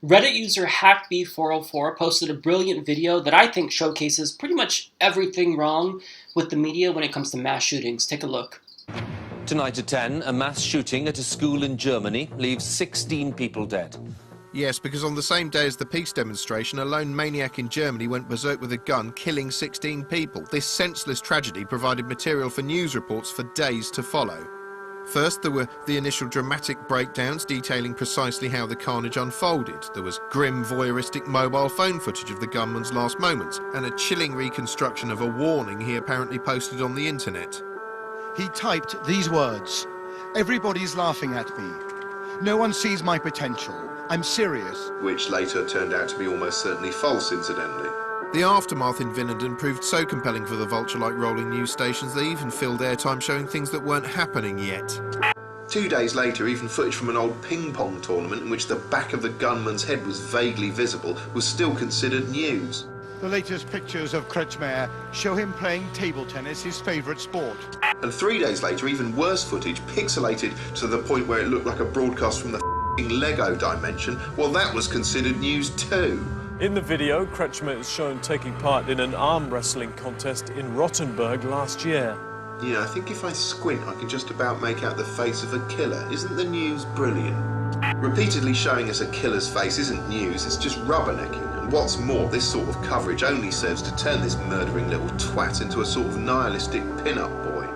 Reddit user HackB404 posted a brilliant video that I think showcases pretty much everything wrong with the media when it comes to mass shootings. Take a look. Tonight at 10, a mass shooting at a school in Germany leaves 16 people dead. Yes, because on the same day as the peace demonstration, a lone maniac in Germany went berserk with a gun, killing 16 people. This senseless tragedy provided material for news reports for days to follow. First, there were the initial dramatic breakdowns detailing precisely how the carnage unfolded. There was grim, voyeuristic mobile phone footage of the gunman's last moments, and a chilling reconstruction of a warning he apparently posted on the internet. He typed these words: "Everybody's laughing at me. No one sees my potential. I'm serious." Which later turned out to be almost certainly false, incidentally. The aftermath in Vinenden proved so compelling for the vulture-like rolling news stations they even filled airtime showing things that weren't happening yet. 2 days later, even footage from an old ping-pong tournament in which the back of the gunman's head was vaguely visible was still considered news. The latest pictures of Kretschmer show him playing table tennis, his favourite sport. And 3 days later, even worse footage, pixelated to the point where it looked like a broadcast from the Lego dimension, well, that was considered news too. In the video, Kretschmer is shown taking part in an arm wrestling contest in Rottenburg last year. Yeah, I think if I squint, I can just about make out the face of a killer. Isn't the news brilliant? Repeatedly showing us a killer's face isn't news, it's just rubbernecking. And what's more, this sort of coverage only serves to turn this murdering little twat into a sort of nihilistic pin-up boy.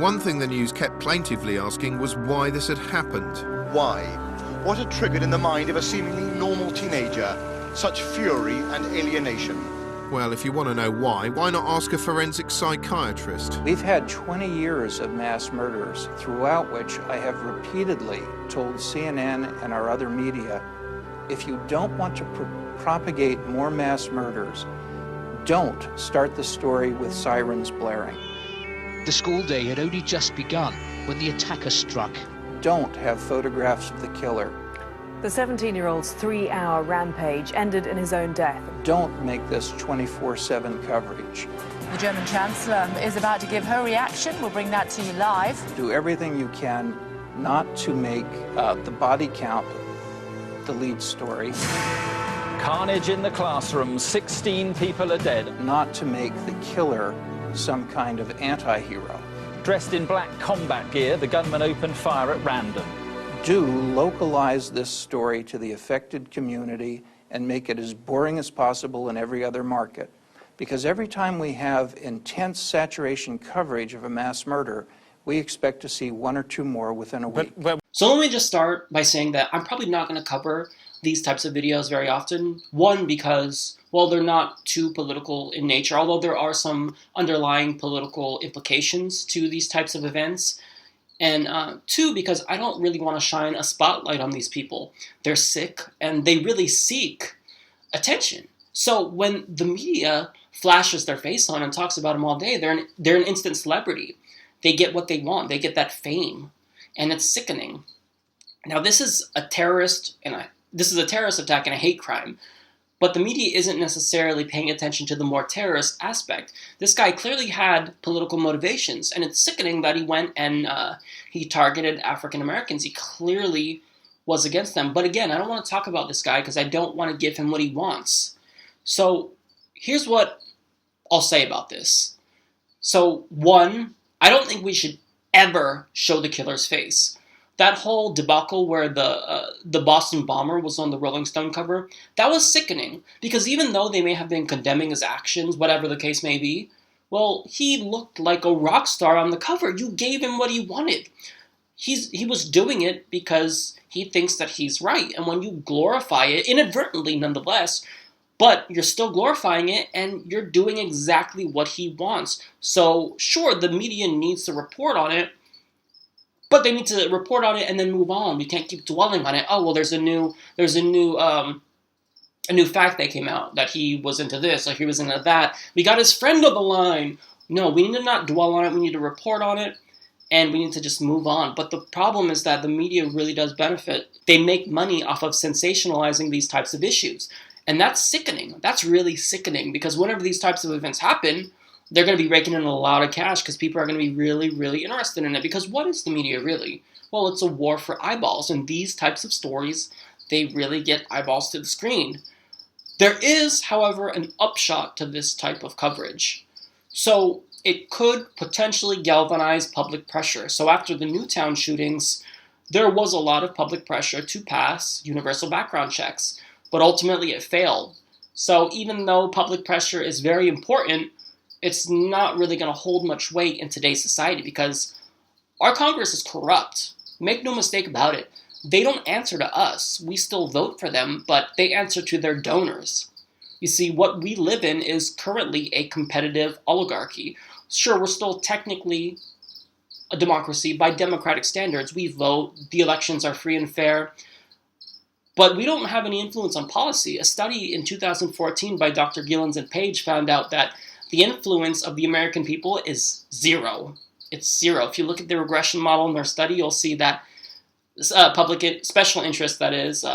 One thing the news kept plaintively asking was why this had happened. Why? What had triggered in the mind of a seemingly normal teenager such fury and alienation? Well, if you want to know why not ask a forensic psychiatrist? We've had 20 years of mass murders, throughout which I have repeatedly told CNN and our other media, if you don't want to propagate more mass murders, don't start the story with sirens blaring. The school day had only just begun when the attacker struck. Don't have photographs of the killer. The 17-year-old's 3-hour rampage ended in his own death. Don't make this 24/7 coverage. The German Chancellor is about to give her reaction. We'll bring that to you live. Do everything you can not to make the body count the lead story. Carnage in the classroom, 16 people are dead. Not to make the killer some kind of anti-hero. Dressed in black combat gear, the gunman opened fire at random. Do localize this story to the affected community and make it as boring as possible in every other market. Because every time we have intense saturation coverage of a mass murder, we expect to see one or two more within a week. So let me just start by saying that I'm probably not going to cover these types of videos very often. One, because, well, they're not too political in nature, although there are some underlying political implications to these types of events. And two, because I don't really want to shine a spotlight on these people. They're sick, and they really seek attention. So when the media flashes their face on and talks about them all day, they're an instant celebrity. They get what they want. They get that fame, and it's sickening. Now, this is a terrorist attack and a hate crime. But the media isn't necessarily paying attention to the more terrorist aspect. This guy clearly had political motivations, and it's sickening that he went and he targeted African Americans. He clearly was against them. But again, I don't want to talk about this guy because I don't want to give him what he wants. So here's what I'll say about this. So one, I don't think we should ever show the killer's face. That whole debacle where the Boston bomber was on the Rolling Stone cover, that was sickening. Because even though they may have been condemning his actions, whatever the case may be, well, he looked like a rock star on the cover. You gave him what he wanted. He was doing it because he thinks that he's right. And when you glorify it, inadvertently nonetheless, but you're still glorifying it and you're doing exactly what he wants. So sure, the media needs to report on it, but they need to report on it and then move on. We can't keep dwelling on it. Oh, well, there's a new fact that came out that he was into this or he was into that. We got his friend on the line. No, we need to not dwell on it. We need to report on it, and we need to just move on. But the problem is that the media really does benefit. They make money off of sensationalizing these types of issues, and that's sickening. That's really sickening because whenever these types of events happen, they're going to be raking in a lot of cash because people are going to be really, really interested in it. Because what is the media really? Well, it's a war for eyeballs, and these types of stories, they really get eyeballs to the screen. There is, however, an upshot to this type of coverage. So it could potentially galvanize public pressure. So after the Newtown shootings, there was a lot of public pressure to pass universal background checks, but ultimately it failed. So even though public pressure is very important, it's not really going to hold much weight in today's society because our Congress is corrupt. Make no mistake about it. They don't answer to us. We still vote for them, but they answer to their donors. You see, what we live in is currently a competitive oligarchy. Sure, we're still technically a democracy by democratic standards. We vote, the elections are free and fair, but we don't have any influence on policy. A study in 2014 by Dr. Gillens and Page found out that the influence of the American people is zero. It's zero. If you look at the regression model in their study, you'll see that public special interests, that is,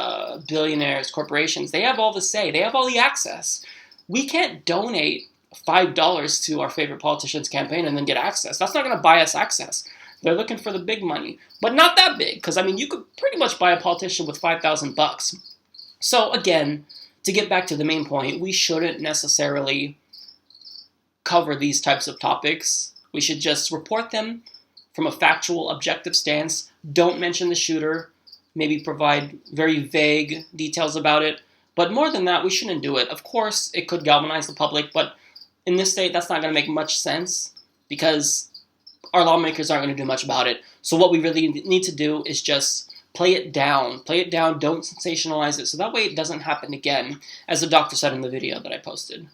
billionaires, corporations, they have all the say. They have all the access. We can't donate $5 to our favorite politician's campaign and then get access. That's not going to buy us access. They're looking for the big money, but not that big, because, I mean, you could pretty much buy a politician with $5,000. So, again, to get back to the main point, we shouldn't necessarily cover these types of topics. We should just report them from a factual, objective stance. Don't mention the shooter. Maybe provide very vague details about it. But more than that, we shouldn't do it. Of course, it could galvanize the public, but in this state, that's not going to make much sense because our lawmakers aren't going to do much about it. So what we really need to do is just play it down. Play it down. Don't sensationalize it. So that way it doesn't happen again, as the doctor said in the video that I posted.